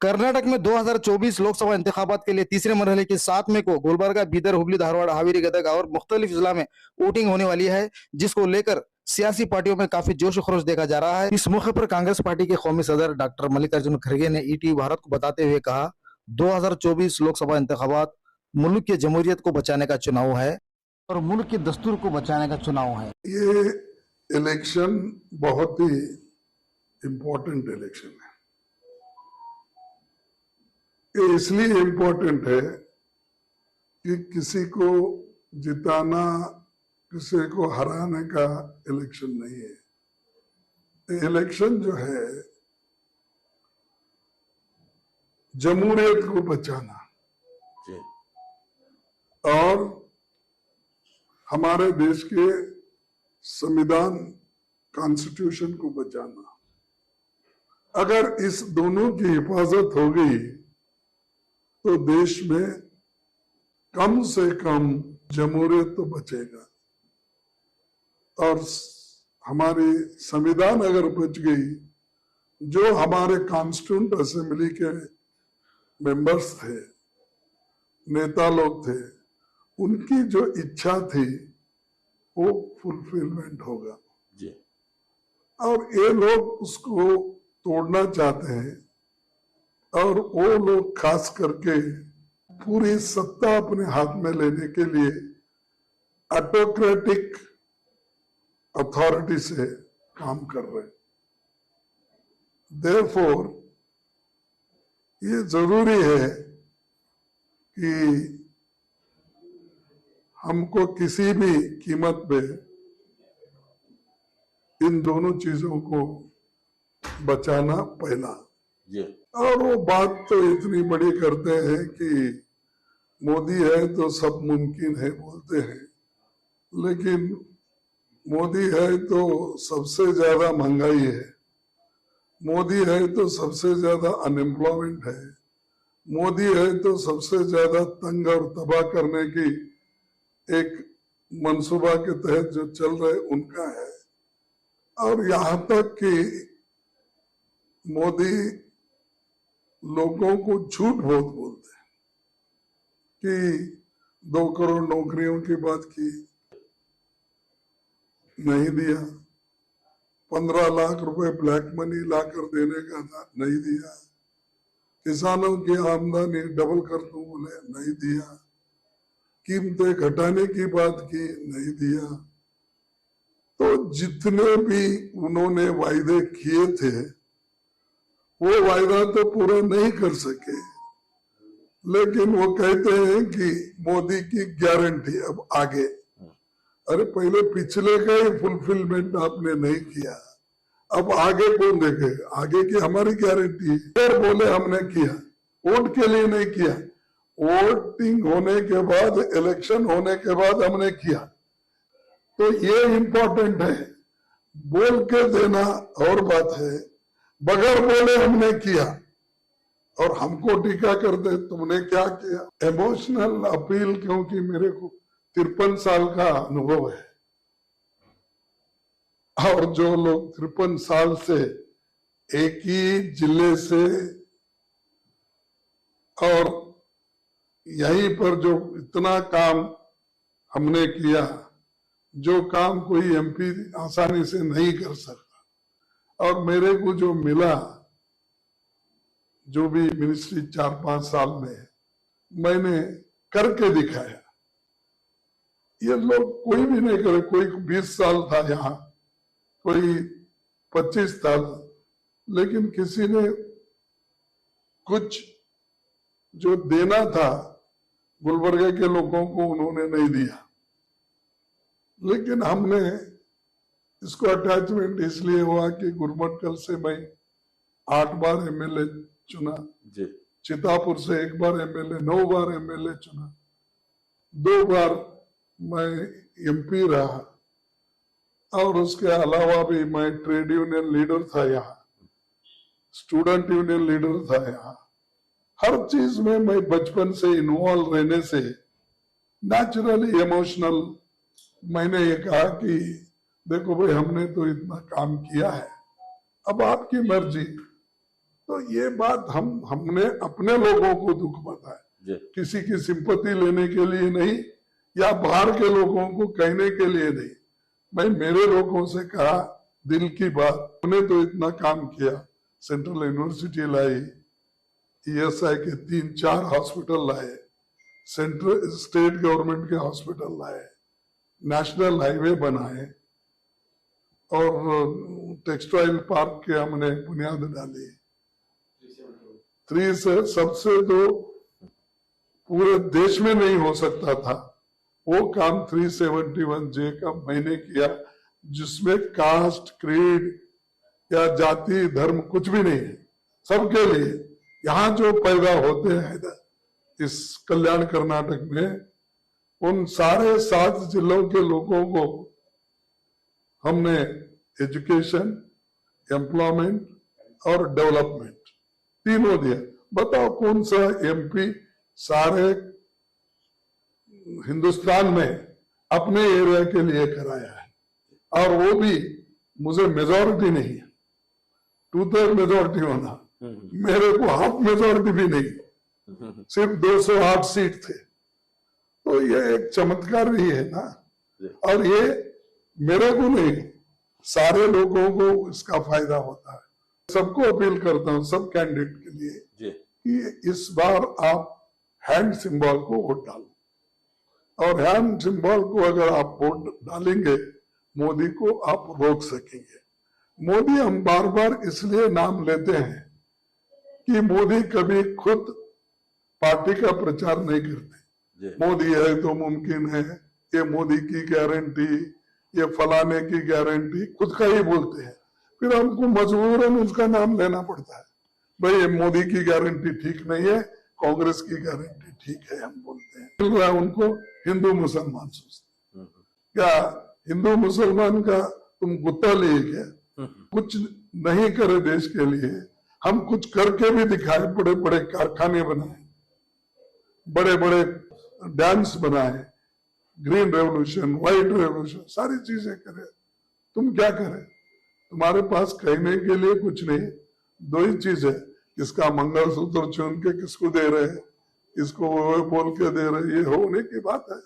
कर्नाटक में 2024 लोकसभा इंतखाबात के लिए तीसरे मरहले की 7 मई को गुलबर्गा, बीदर, हुबली, धारवाड़, हावेरी, गदग और मुख्तलिफ जिला में वोटिंग होने वाली है, जिसको लेकर सियासी पार्टियों में काफी जोश खरोश देखा जा रहा है। इस मौके पर कांग्रेस पार्टी के कौमी सदर डॉक्टर मल्लिकार्जुन खड़गे ने ईटीवी भारत को बताते हुए कहा, 2024 लोकसभा इंतखाबात मुल्क की जमहूरियत को बचाने का चुनाव है और मुल्क के दस्तूर को बचाने का चुनाव है। ये इलेक्शन बहुत ही इम्पोर्टेंट इलेक्शन है। ये इसलिए इम्पोर्टेंट है कि किसी को जिताना, किसी को हराने का इलेक्शन नहीं है। इलेक्शन जो है जमहूरियत को बचाना और हमारे देश के संविधान, कॉन्स्टिट्यूशन को बचाना। अगर इस दोनों की हिफाजत हो गई तो देश में कम से कम जमहूरियत तो बचेगा और हमारी संविधान अगर बच गई, जो हमारे कॉन्स्टिट्यूंट असेंबली के मेंबर्स थे, नेता लोग थे, उनकी जो इच्छा थी वो फुलफिलमेंट होगा जी। और ये लोग उसको तोड़ना चाहते हैं और वो लोग खास करके पूरी सत्ता अपने हाथ में लेने के लिए ऑटोक्रेटिक अथॉरिटी से काम कर रहे हैं। देयरफॉर ये जरूरी है कि हमको किसी भी कीमत पे इन दोनों चीजों को बचाना पहला। और वो बात तो इतनी बड़ी करते हैं कि मोदी है तो सब मुमकिन है बोलते हैं, लेकिन मोदी है तो सबसे ज्यादा महंगाई है, मोदी है तो सबसे ज्यादा अनएम्प्लॉयमेंट है, मोदी है तो सबसे ज्यादा तंग और तबाह करने की एक मंसूबा के तहत जो चल रहे उनका है। और यहां तक कि मोदी लोगों को झूठ बहुत बोलते हैं कि 2 करोड़ नौकरियों की बात की, नहीं दिया। 15 लाख रुपए ब्लैक मनी लाकर देने का था, नहीं दिया। किसानों की आमदनी डबल कर दूं बोले, नहीं दिया। कीमतें घटाने की बात की, नहीं दिया। तो जितने भी उन्होंने वायदे किए थे वो वायदा तो पूरा नहीं कर सके, लेकिन वो कहते हैं कि मोदी की गारंटी अब आगे। अरे पहले पिछले का ही फुलफिलमेंट आपने नहीं किया, अब आगे कौन देखे? आगे की हमारी गारंटी है। फिर बोले हमने किया, वोट के लिए नहीं किया, वोटिंग होने के बाद, इलेक्शन होने के बाद हमने किया। तो ये इम्पोर्टेंट है। बोल के देना और बात है, बगैर बोले हमने किया और हमको टीका करते तुमने क्या किया। इमोशनल अपील, क्योंकि मेरे को 53 साल का अनुभव है और जो लोग 53 साल से एक ही जिले से और यहीं पर जो इतना काम हमने किया, जो काम कोई एमपी आसानी से नहीं कर सकता, और मेरे को जो मिला, जो भी मिनिस्ट्री 4-5 साल में मैंने करके दिखाया, ये लोग कोई भी नहीं करे। कोई 20 साल था यहाँ, कोई 25 साल, लेकिन किसी ने कुछ जो देना था गुलबर्गा के लोगों को उन्होंने नहीं दिया। लेकिन हमने इसको अटैचमेंट इसलिए हुआ कि गुरमटकल से मैं 8 बार एमएलए चुना जी, चितापुर से 1 बार एमएलए, 9 बार एमएलए चुना, 2 बार मैं एमपी रहा, और उसके अलावा भी मैं ट्रेड यूनियन लीडर था यहाँ, स्टूडेंट यूनियन लीडर था यहाँ। हर चीज में मैं बचपन से इन्वॉल्व रहने से नेचुरली इमोशनल मैंने ये कहा कि देखो भाई, हमने तो इतना काम किया है, अब आपकी मर्जी। तो ये बात हमने अपने लोगों को दुख बताया, किसी की सिंपत्ति लेने के लिए नहीं या बाहर के लोगों को कहने के लिए नहीं। मैं मेरे लोगों से कहा दिल की बात, हमने तो इतना काम किया, सेंट्रल यूनिवर्सिटी लाई, ईएसआई के 3-4 हॉस्पिटल लाए, सेंट्रल स्टेट गवर्नमेंट के हॉस्पिटल लाए, नेशनल हाईवे बनाए और टेक्सटाइल पार्क के हमने बुनियाद डाली। 3 से सबसे जो पूरे देश में नहीं हो सकता था वो काम 371J का मैंने किया, जिसमें कास्ट, क्रीड या जाति, धर्म कुछ भी नहीं है, सबके लिए। यहाँ जो पैदा होते हैं इस कल्याण कर्नाटक में, उन सारे 7 जिलों के लोगों को हमने एजुकेशन, एम्प्लॉयमेंट और डेवलपमेंट तीनों दिया। बताओ कौन सा एमपी सारे हिंदुस्तान में अपने एरिया के लिए कराया है, और वो भी मुझे मेजॉरिटी नहीं है, 2/3 मेजॉरिटी होना, मेरे को हाफ मेजॉरिटी भी नहीं, सिर्फ 208 सीट थे। तो ये एक चमत्कार भी है ना, और ये मेरे को नहीं, सारे लोगों को इसका फायदा होता है। सबको अपील करता हूं, सब कैंडिडेट के लिए, कि इस बार आप हैंड सिंबल को वोट डालो, और हैंड सिंबल को अगर आप वोट डालेंगे मोदी को आप रोक सकेंगे। मोदी हम बार बार इसलिए नाम लेते हैं कि मोदी कभी खुद पार्टी का प्रचार नहीं करते। मोदी है तो मुमकिन है, ये मोदी की गारंटी, ये फलाने की गारंटी, खुद का ही बोलते हैं, फिर हमको मजबूरन उसका नाम लेना पड़ता है। भाई मोदी की गारंटी ठीक नहीं है, कांग्रेस की गारंटी ठीक है, हम बोलते हैं। मिल रहा है उनको हिंदू मुसलमान सोचते, क्या हिंदू मुसलमान का तुम गुत्ता लिए क्या? कुछ नहीं करे देश के लिए, हम कुछ करके भी दिखाए, बड़े बड़े कारखाने बनाए, बड़े बड़े डैम्स बनाए, ग्रीन रेवोल्यूशन, व्हाइट रेवोल्यूशन, सारी चीजें करे। तुम क्या करे? तुम्हारे पास कहने के लिए कुछ नहीं, 2 ही चीज है, किसका मंगलसूत्र चुन के किसको दे रहे हैं, इसको वो बोल के दे रहे, ये होने की बात है।